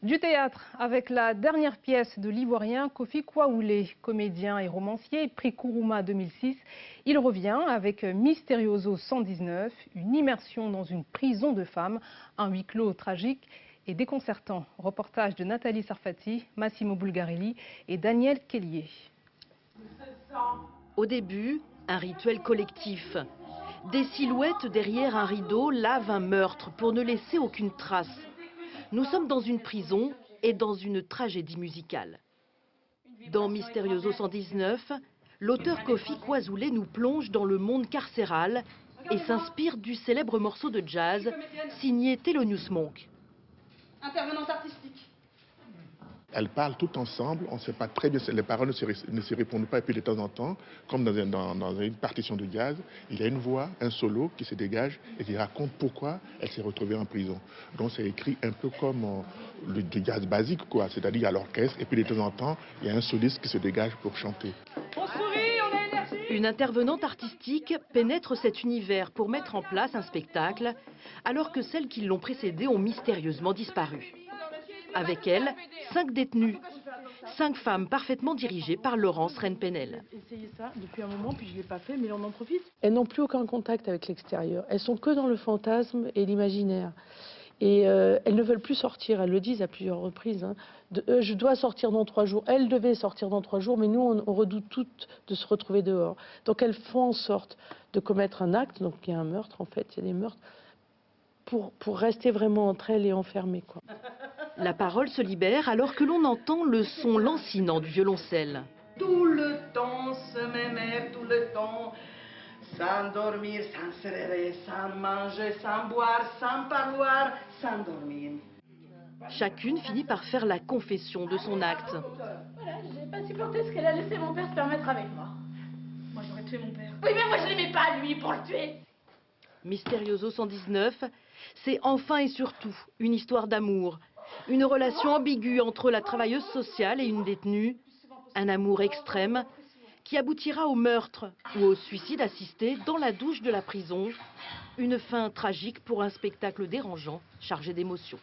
Du théâtre avec la dernière pièce de l'Ivoirien Kofi Kwaoulé, comédien et romancier, prix Kourouma 2006. Il revient avec Mysterioso 119, une immersion dans une prison de femmes, un huis clos tragique et déconcertant. Reportage de Nathalie Sarfati, Massimo Bulgarelli et Daniel Kellier. Au début, un rituel collectif. Des silhouettes derrière un rideau lavent un meurtre pour ne laisser aucune trace. Nous sommes dans une prison et dans une tragédie musicale. Dans Mysterioso 119, l'auteur Kofi Kwaoulé nous plonge dans le monde carcéral et s'inspire du célèbre morceau de jazz signé Thelonious Monk. Intervenante artistique. Elles parlent toutes ensemble, on ne sait pas très bien, les paroles ne se répondent pas, et puis de temps en temps, comme dans une partition de jazz, il y a une voix, un solo qui se dégage et qui raconte pourquoi elle s'est retrouvée en prison. Donc c'est écrit un peu comme du jazz basique, quoi, c'est-à-dire à l'orchestre, et puis de temps en temps, il y a un soliste qui se dégage pour chanter. On sourit, on a énergie. Une intervenante artistique pénètre cet univers pour mettre en place un spectacle, alors que celles qui l'ont précédé ont mystérieusement disparu. Avec elle, 5 détenues, 5 femmes parfaitement dirigées par Laurence Renpenel. J'ai essayé ça depuis un moment, puis je ne l'ai pas fait, mais on en profite. Elles n'ont plus aucun contact avec l'extérieur. Elles sont que dans le fantasme et l'imaginaire. Et elles ne veulent plus sortir, elles le disent à plusieurs reprises. Hein. Je dois sortir dans 3 jours. Elles devaient sortir dans 3 jours, mais nous, on redoute toutes de se retrouver dehors. Donc elles font en sorte de commettre un acte, donc il y a un meurtre en fait, il y a des meurtres, pour rester vraiment entre elles et enfermées, quoi. La parole se libère alors que l'on entend le son lancinant du violoncelle. Tout le temps, se mémère tout le temps. Sans dormir, sans se réveiller, sans manger, sans boire, sans parloir, sans dormir. Chacune finit par faire la confession de son acte. Voilà, j'ai pas supporté ce qu'elle a laissé mon père se permettre avec moi. Moi, j'aurais tué mon père. Oui, mais moi je l'aimais pas lui pour le tuer. Mysterioso 119, c'est enfin et surtout une histoire d'amour. Une relation ambiguë entre la travailleuse sociale et une détenue. Un amour extrême qui aboutira au meurtre ou au suicide assisté dans la douche de la prison. Une fin tragique pour un spectacle dérangeant, chargé d'émotions.